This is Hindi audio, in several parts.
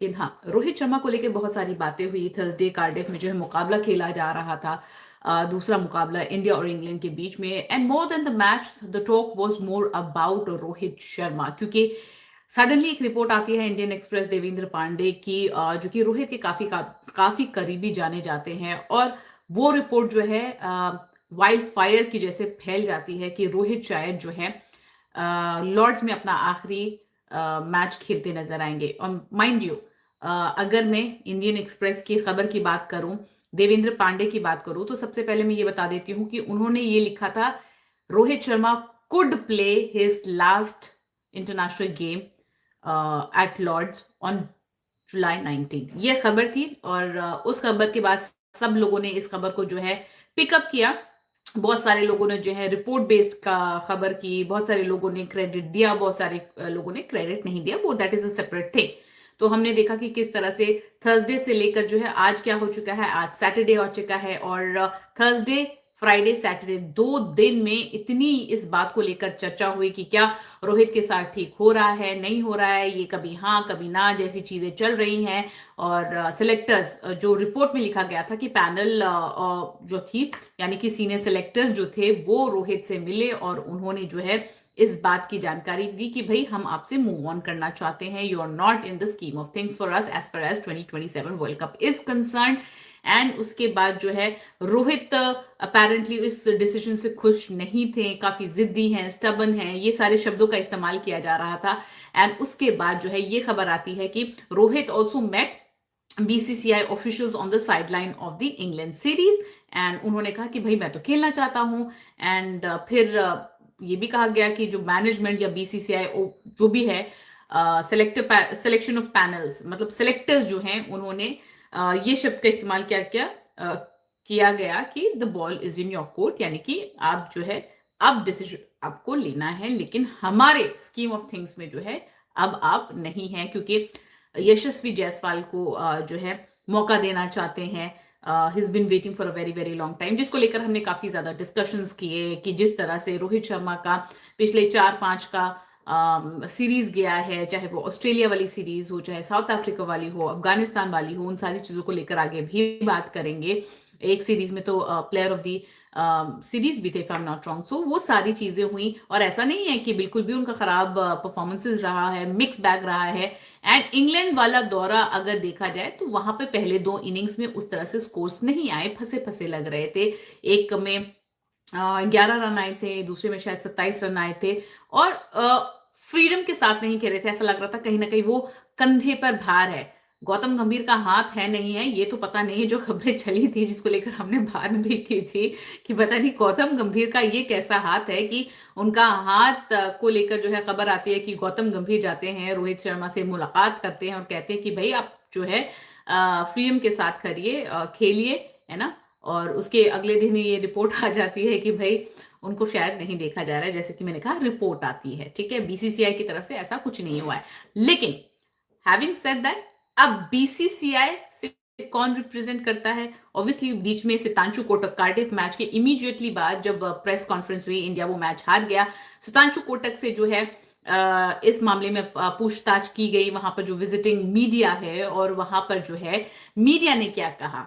लेकिन हाँ, रोहित शर्मा को लेके बहुत सारी बातें हुई। थर्सडे कार्डिफ में जो है मुकाबला खेला जा रहा था, दूसरा मुकाबला इंडिया और इंग्लैंड के बीच में। And more than the match the talk was more about Rohit Sharma, क्योंकि सडनली एक रिपोर्ट आती है इंडियन एक्सप्रेस देवेंद्र पांडे की, जो कि रोहित के काफी करीबी जाने जाते हैं। और वो रिपोर्ट जो है वाइल्ड फायर की जैसे फैल जाती है कि रोहित शायद जो है लॉर्ड्स में अपना आखिरी मैच खेलते नजर आएंगे। और माइंड यू, अगर मैं इंडियन एक्सप्रेस की खबर की बात करूं, देवेंद्र पांडे की बात करूं, तो सबसे पहले मैं ये बता देती हूं कि उन्होंने ये लिखा था, Rohit Sharma could play his last international game at Lord's on July 19। ये खबर थी और उस खबर के बाद सब लोगों ने इस खबर को जो है पिकअप किया। बहुत सारे लोगों ने जो है रिपोर्ट बेस्ड का खबर की, बहुत सारे लोगों ने क्रेडिट दिया, बहुत सारे लोगों ने क्रेडिट नहीं दिया, वो that is a separate thing. तो हमने देखा कि किस तरह से थर्सडे से लेकर जो है आज क्या हो चुका है, आज सैटरडे हो चुका है, और थर्सडे फ्राइडे सैटरडे 2 दिन में इतनी इस बात को लेकर चर्चा हुई कि क्या रोहित के साथ ठीक हो रहा है, नहीं हो रहा है, ये कभी हाँ कभी ना जैसी चीजें चल रही हैं। और सिलेक्टर्स, जो रिपोर्ट में लिखा गया था कि पैनल जो थी, यानी कि सीनियर सिलेक्टर्स जो थे, वो रोहित से मिले और उन्होंने जो है इस बात की जानकारी दी कि भाई हम आपसे मूव ऑन करना चाहते हैं, you are not in the scheme of things for us as far as 2027 world cup is concern. And उसके बाद जो है रोहित अपेरेंटली इस डिसीजन से खुश नहीं थे, काफी जिद्दी हैं, स्टबन हैं, ये सारे शब्दों का इस्तेमाल किया जा रहा था। एंड उसके बाद जो है ये खबर आती है कि Rohit also met BCCI officials on the sideline of the England series. And उन्होंने कहा कि भाई मैं तो खेलना चाहता हूं। एंड फिर ये भी कहा गया कि जो मैनेजमेंट या बीसीसीआई जो भी है, सिलेक्शन ऑफ पैनल्स, मतलब सिलेक्टर्स जो हैं, उन्होंने ये शब्द का इस्तेमाल किया गया कि the ball is in your court, यानी कि आप जो है अब डिसीजन आपको लेना है, लेकिन हमारे स्कीम ऑफ थिंग्स में जो है अब आप नहीं है, क्योंकि यशस्वी जायसवाल को जो है मौका देना चाहते हैं। His bin waiting for a very very long time, जिसको लेकर हमने काफी ज्यादा डिस्कशंस किए कि जिस तरह से रोहित शर्मा का पिछले 4-5 का सीरीज गया है, चाहे वो ऑस्ट्रेलिया वाली सीरीज हो, चाहे साउथ अफ्रीका वाली हो, अफगानिस्तान वाली हो, उन सारी चीजों को लेकर आगे भी बात करेंगे। एक सीरीज में तो प्लेयर ऑफ दी सीरीज भी थे, if I am not wrong. So वो सारी चीजें हुई, और ऐसा नहीं है कि बिल्कुल भी उनका खराब परफॉर्मेंसेस रहा है, मिक्स बैग रहा है। एंड इंग्लैंड वाला दौरा अगर देखा जाए तो वहां पे पहले 2 इनिंग्स में उस तरह से स्कोर्स नहीं आए, फंसे फंसे लग रहे थे। एक में 11 रन आए थे, दूसरे में शायद 27 रन आए थे, और फ्रीडम के साथ नहीं खेल रहे थे। ऐसा लग रहा था कहीं ना कहीं वो कंधे पर भार है। गौतम गंभीर का हाथ है नहीं है ये तो पता नहीं है, जो खबरें चली थी जिसको लेकर हमने बात भी की थी कि पता नहीं गौतम गंभीर का ये कैसा हाथ है कि उनका हाथ को लेकर जो है खबर आती है कि गौतम गंभीर जाते हैं रोहित शर्मा से मुलाकात करते हैं और कहते हैं कि भाई आप जो है फ्रीडम के साथ करिए, खेलिए, है ना। और उसके अगले दिन ही ये रिपोर्ट आ जाती है कि भाई उनको शायद नहीं देखा जा रहा है, जैसे कि मैंने कहा रिपोर्ट आती है, ठीक है, बीसीसीआई की तरफ से ऐसा कुछ नहीं हुआ है। लेकिन हैविंग सेड दैट, अब बीसीसीआई से कौन रिप्रेजेंट करता है? ऑब्वियसली बीच में सितांशु कोटक, कार्डिफ मैच के इमीडिएटली बाद जब प्रेस कॉन्फ्रेंस हुई, इंडिया वो मैच हार गया, सितांशु कोटक से जो है इस मामले में पूछताछ की गई, वहां पर जो विजिटिंग मीडिया है, और वहां पर जो है मीडिया ने क्या कहा।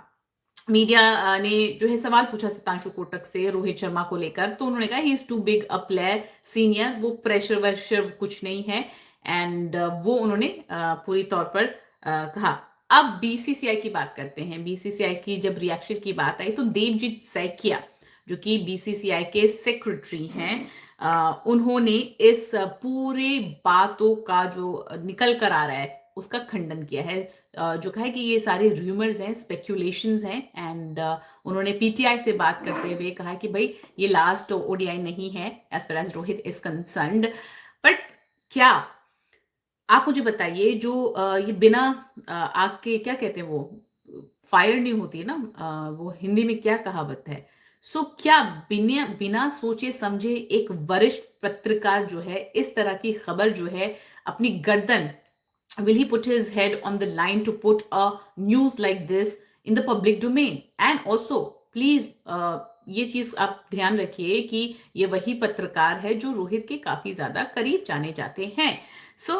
मीडिया ने जो है सवाल पूछा सितांशु कोटक से रोहित शर्मा को लेकर, तो उन्होंने कहा he is too big a player, senior, वो प्रेशर वैशर कुछ नहीं है। एंड वो उन्होंने पूरी तौर पर कहा। अब बीसीसीआई की बात करते हैं। बीसीसीआई की जब रिएक्शन की बात आई तो देवजीत सैकिया, जो कि बीसीसीआई के सेक्रेटरी हैं, उन्होंने इस पूरे बातों का जो निकल कर आ रहा है उसका खंडन किया है। जो कहा है कि ये सारे रूमर्स हैं, स्पेक्यूलेशंस हैं। एंड उन्होंने पीटीआई से बात करते हुए कहा कि भाई ये लास्ट ओडीआई नहीं है as far as Rohit is concerned. But क्या आप मुझे बताइए, जो ये बिना आग के, क्या कहते हैं वो, फायर नहीं होती है ना, वो हिंदी में क्या कहावत है। सो क्या बिना बिना सोचे समझे एक वरिष्ठ पत्रकार जो है इस तरह की खबर जो है अपनी गर्दन, will he put his head on the line to put a news like this in the public domain? And also please ये चीज आप ध्यान रखिए कि ये वही पत्रकार है जो रोहित के काफी ज्यादा करीब जाने जाते हैं। सो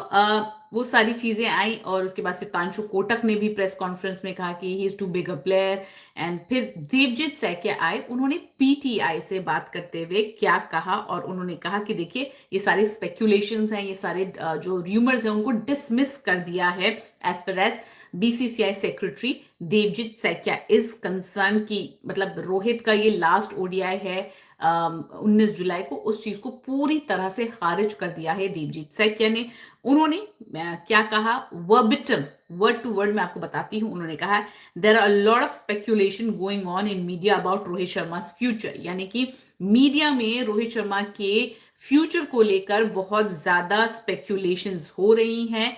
वो सारी चीजें आई और उसके बाद सितांशु कोटक ने भी प्रेस कॉन्फ्रेंस में कहा कि he is too big a player. And फिर देवजीत सैकिया आए, उन्होंने पीटीआई से बात करते हुए क्या कहा, और उन्होंने कहा कि देखिए ये सारे स्पेक्यूलेशंस हैं, ये सारे जो र्यूमर्स हैं उनको डिसमिस कर दिया है as far as BCCI secretary Devajit Saikia is concern की, मतलब रोहित का ये लास्ट ओडीआई है 19 जुलाई को, उस चीज को पूरी तरह से खारिज कर दिया है देवजीत सैकिया ने। उन्होंने क्या कहा वर्बिटम, वर्ड टू वर्ड मैं आपको बताती हूं। उन्होंने कहा there are lot of speculation going on in media about Rohit Sharma future, यानी कि मीडिया में रोहित शर्मा के फ्यूचर को लेकर बहुत ज्यादा स्पेक्यूलेशंस हो रही हैं।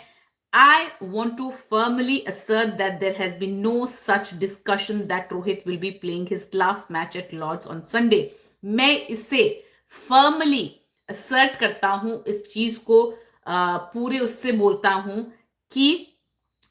I want to firmly assert that there has been no such discussion that Rohit will be playing his last match at Lord's on Sunday. मैं इसे firmly assert करता हूं, इस चीज को पूरे उससे बोलता हूं कि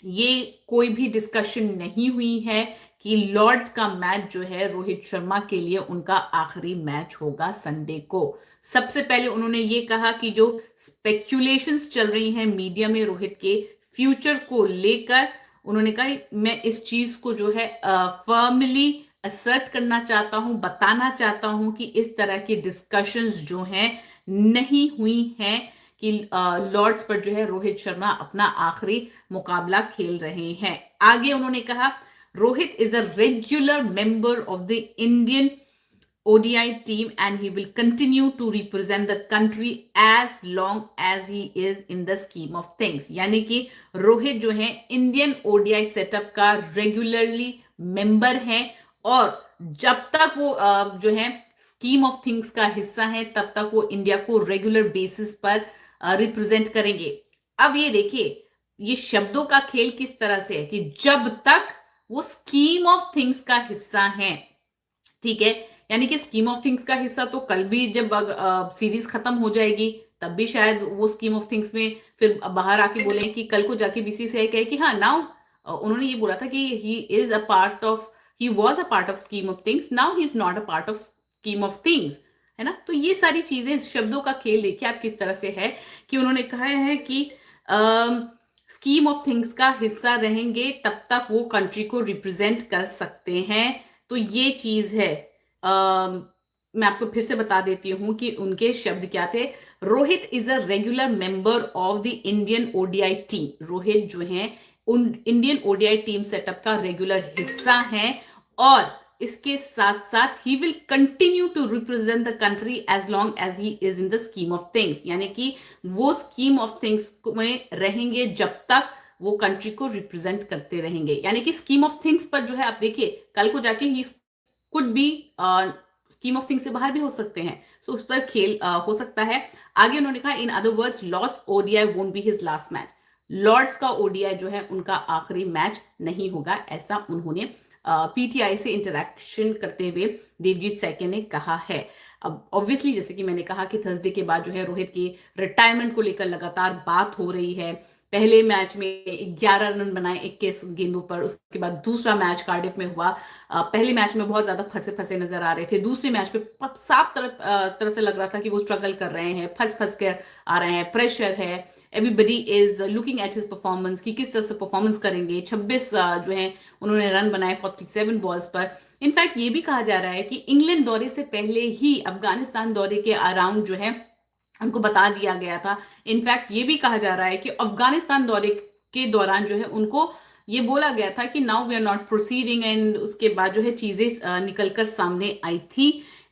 ये कोई भी डिस्कशन नहीं हुई है कि लॉर्ड्स का मैच जो है रोहित शर्मा के लिए उनका आखिरी मैच होगा संडे को। सबसे पहले उन्होंने ये कहा कि जो स्पेक्यूलेशंस चल रही हैं मीडिया में रोहित के फ्यूचर को लेकर, उन्होंने कहा मैं इस चीज को जो है फर्मली असर्ट करना चाहता हूं, बताना चाहता हूं कि इस तरह की डिस्कशंस जो हैं नहीं हुई हैं कि लॉर्ड्स पर जो है रोहित शर्मा अपना आखिरी मुकाबला खेल रहे हैं। आगे उन्होंने कहा Rohit is a regular member of the Indian ODI team and he will continue to represent the country as long as he is in the scheme of things। यानी कि रोहित जो है इंडियन ODI सेटअप का रेगुलरली मेंबर है और जब तक वो जो है स्कीम ऑफ थिंग्स का हिस्सा है तब तक वो इंडिया को रेगुलर बेसिस पर रिप्रेजेंट करेंगे। अब ये देखिए ये शब्दों का खेल किस तरह से है कि जब तक वो स्कीम ऑफ थिंग्स का हिस्सा है, ठीक है, यानी कि स्कीम ऑफ थिंग्स का हिस्सा तो कल भी जब सीरीज खत्म हो जाएगी तब भी शायद वो स्कीम ऑफ थिंग्स में फिर बाहर आके बोले कि कल को जाके बीसीसीआई कहे कि हाँ नाउ उन्होंने ये बोला था कि he is a part of, he was a part of scheme of things, now he is not a part of scheme of things, है ना। तो ये सारी चीजें शब्दों का खेल देखिए आप किस तरह से है कि उन्होंने कहा है कि स्कीम ऑफ थिंग्स का हिस्सा रहेंगे तब तक वो कंट्री को रिप्रेजेंट कर सकते हैं। तो ये चीज है। मैं आपको फिर से बता देती हूं कि उनके शब्द क्या थे। Rohit is a regular member of the Indian ODI team, Rohit जो है उन इंडियन ओडीआई टीम सेटअप का रेगुलर हिस्सा है और इसके साथ साथ ही will continue to represent the country as long as he is in the scheme of things, यानी कि वो स्कीम ऑफ थिंग्स में रहेंगे जब तक वो कंट्री को रिप्रेजेंट करते रहेंगे। यानी कि स्कीम ऑफ थिंग्स पर जो है आप देखिए कल को जाके he could be scheme of things से बाहर भी हो सकते हैं, तो उस पर खेल हो सकता है। आगे उन्होंने कहा in other words Lord's ODI won't be his last match, Lord's का ओडीआई जो है उनका आखिरी मैच नहीं होगा, ऐसा उन्होंने पीटीआई से इंटरेक्शन करते हुए देवजीत सैकिया ने कहा है। अब ऑब्वियसली जैसे कि मैंने कहा कि थर्सडे के बाद जो है रोहित की रिटायरमेंट को लेकर लगातार बात हो रही है। पहले मैच में 11 रन बनाए 21 गेंदों पर, उसके बाद दूसरा मैच कार्डिफ में हुआ। पहले मैच में बहुत ज्यादा फंसे फंसे नजर आ रहे थे, दूसरे मैच पे साफ तरह से लग रहा था कि वो स्ट्रगल कर रहे हैं, फंस फंस कर आ रहे हैं, प्रेशर है, everybody is looking at his performance कि किस तरह से परफॉर्मेंस करेंगे। 26 जो है उन्होंने रन बनाए 47 बॉल्स पर। इनफैक्ट ये भी कहा जा रहा है कि इंग्लैंड दौरे से पहले ही अफगानिस्तान दौरे के अराउंड जो है उनको बता दिया गया था। इनफैक्ट ये भी कहा जा रहा है कि अफगानिस्तान दौरे के दौरान जो है उनको ये बोला गया था कि now we are not proceeding, and उसके बाद जो है चीजें निकलकर सामने आई थी।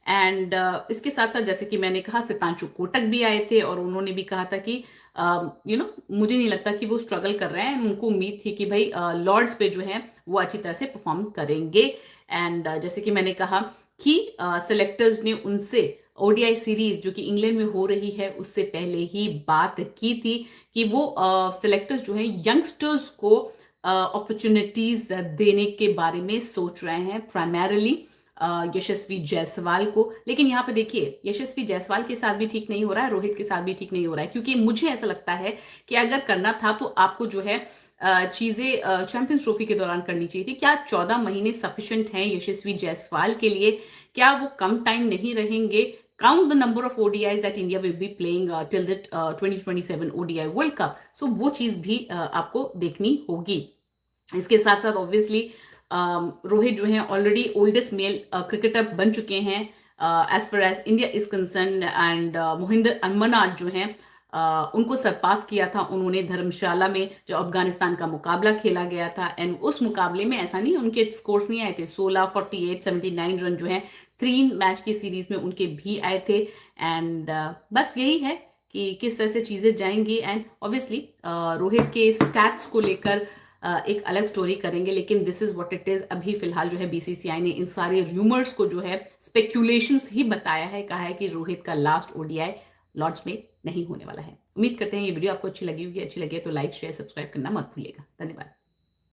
एंड इसके साथ साथ जैसे कि मैंने कहा सितांशु कोटक भी आए थे और उन्होंने भी कहा था कि मुझे नहीं लगता कि वो स्ट्रगल कर रहे हैं, उनको उम्मीद थी कि भाई लॉर्ड्स पे जो है वो अच्छी तरह से परफॉर्म करेंगे। एंड जैसे कि मैंने कहा कि सेलेक्टर्स ने उनसे ओडीआई सीरीज जो कि इंग्लैंड में हो रही है उससे पहले ही बात की थी कि वो सेलेक्टर्स जो है यंगस्टर्स को अपॉर्चुनिटीज देने के बारे में सोच रहे हैं, प्राइमरीली यशस्वी जायसवाल को। लेकिन यहाँ पे देखिए यशस्वी जायसवाल के साथ भी ठीक नहीं हो रहा है, रोहित के साथ भी ठीक नहीं हो रहा है, क्योंकि मुझे ऐसा लगता है कि अगर करना था तो आपको जो है चीजें चैंपियंस ट्रॉफी के दौरान करनी चाहिए थी। क्या 14 महीने सफिशिएंट हैं यशस्वी जायसवाल के लिए? क्या वो कम टाइम नहीं रहेंगे? count the number of ODIs that India will be playing till the 2027 ODI World Cup. So वो चीज भी आपको देखनी होगी. इसके साथ साथ ऑब्वियसली रोहित जो है ऑलरेडी ओल्डेस्ट मेल क्रिकेटर बन चुके हैं as far as India is concern, and Mohinder Amarnath जो हैं उनको सरपास किया था उन्होंने धर्मशाला में जो अफगानिस्तान का मुकाबला खेला गया था. एंड उस मुकाबले में ऐसा नहीं उनके स्कोर्स नहीं आए थे, 16, 48, 79 रन जो है 3 मैच की सीरीज में उनके भी आए थे. एंड बस यही है कि किस तरह से चीजें जाएंगी. एंड ऑब्वियसली रोहित के स्टैट्स को लेकर एक अलग स्टोरी करेंगे, लेकिन this is what it is. अभी फिलहाल जो है बीसीसीआई ने इन सारे रूमर्स को जो है स्पेक्यूलेशंस ही बताया है, कहा है कि रोहित का लास्ट ओडीआई लॉर्ड्स में नहीं होने वाला है. उम्मीद करते हैं ये वीडियो आपको अच्छी लगी होगी. अच्छी लगे तो लाइक शेयर सब्सक्राइब करना मत भूलिएगा. धन्यवाद.